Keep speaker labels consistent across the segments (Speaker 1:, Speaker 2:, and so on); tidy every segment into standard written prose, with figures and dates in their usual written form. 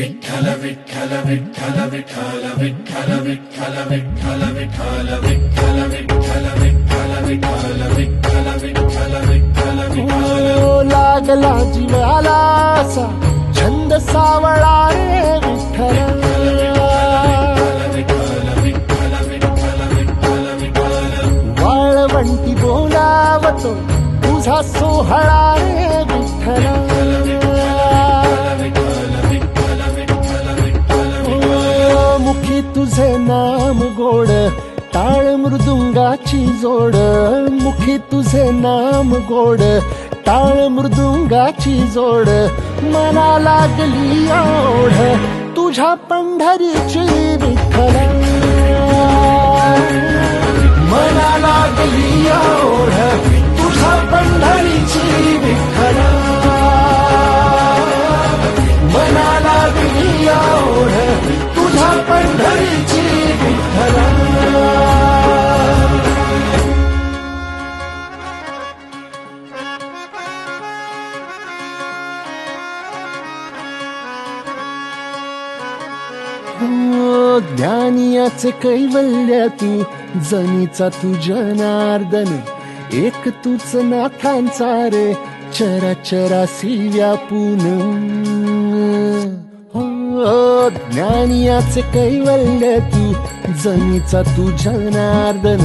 Speaker 1: विठ्ठल विठ्ठल विठ्ठल विठ्ठल विठ्ठल विठ्ठल विठ्ठल विठ्ठल विठ्ठल विठ्ठल विठ्ठल विठ्ठल विठ्ठल विठ्ठल विठ्ठल विठ्ठल
Speaker 2: लागला जीवाला असा छंद सावळा रे विठ्ठल वाळवंटी बोलावतो तुझा सोहळा रे विठ्ठल मुखी तुझे नाम गोड टाळ मृदुंगाची जोड मुखी तुझे नाम गोड टाळ मृदुंगाची जोड मना लागली ओढ तुझ्या पंढरीची विठ्ठल मना लागली ओढ तुझ्या पंढरीची विठ्ठल मना लागली ओढ तुझ्या पंढरीची विठ्ठल ज्ञानियाचे कैवल्य तू जनीचा तू जनार्दन एक तूच नाथांचा रे चराचरासी व्यापून ज्ञानियाचे कैवल्य तू जनीचा तू जनार्दन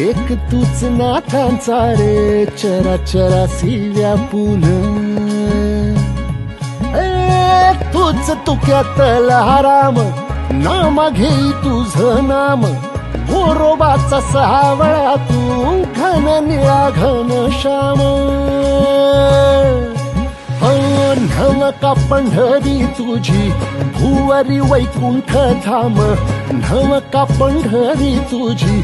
Speaker 2: एक तूच नाथांचा रे चराचरासी व्यापून तूच तुक्यातला राम नाम घेई तुझ नाम गोरोबाचा सावळा तू घन निळा घन श्याम नवका पंढरी तुझी भुवरी वैकुंठ धाम नवका पंढरी तुझी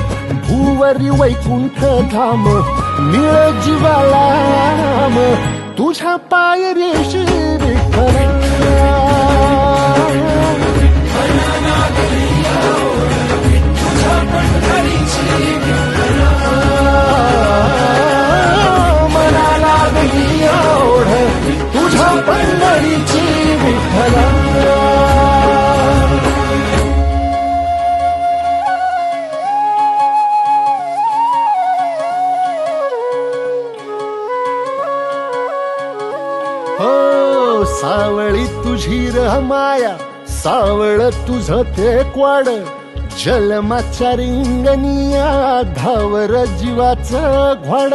Speaker 2: भुवरी वैकुंठ धाम मिळ जीवाला राम तुझ्या पायरीशी विठ्ठल मना लागली ओढ तुझ्या पंढरीची विठ्ठल हो सावळी तुझी र माया सावळ तुझ ते क्वाड जलमाच्या रिंगणिया धावर जीवाचं घोड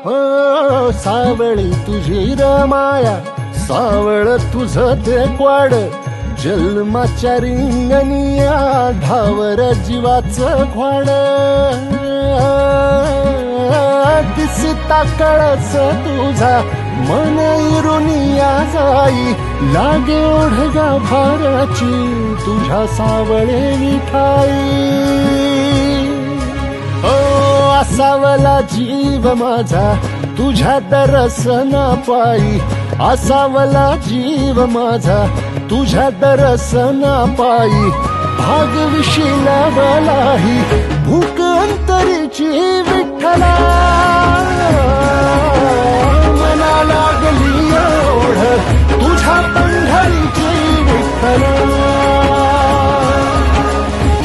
Speaker 2: हो सावळी तुझी र माया सावळ तुझ ते क्वाड जन्माच्या रिंगणिया धावर जीवाचं घोड दिसता कळस तुझा मन इरुनिया जाई लागे ओढगा भाराची तुझ्या सावळे विठाई ओ असावला जीव माझा तुझ्या दर्शना पायी असावला जीव माझा तुझ्या दर्शना पायी भाग विशिलावलाही भूक अंतरीची विठ्ठला मना लागली ओढ तुझ्या पंढरीची विठ्ठल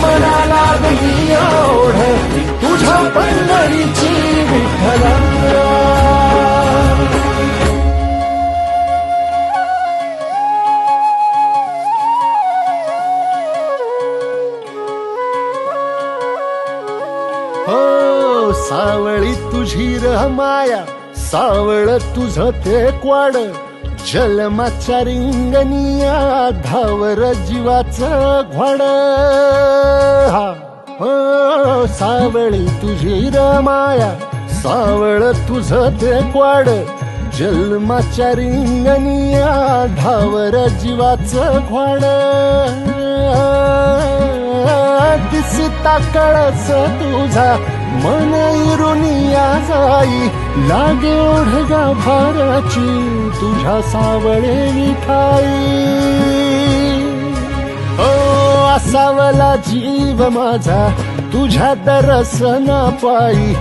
Speaker 2: मना लागली ओढ तुझ्या पंढरीची विठ्ठल हो सावळी तुझी र माया सावळ तुझ ते क्वाड जलमाच्या रिंगणिया धावर जीवाचं घोड हो सावळी तुझी र माया सावळ तुझ ते क्वाड जन्माच्या रिंगणिया धावर जीवाचं घोड दिसता कळस तुझा मन इरुनिया जाई लागे ओढगा भाराची तुझ्या सावळे विठाई ओ असावला जीव माझा तुझ्या दर्शना पायी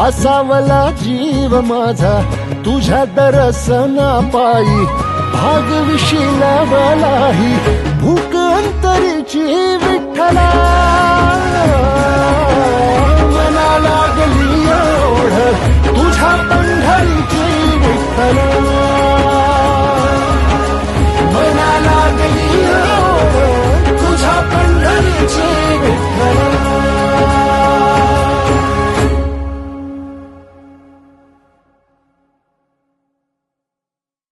Speaker 2: असावला जीव माझा तुझ्या दर्शना पायी भागविशील वलाही भूक अंतरीची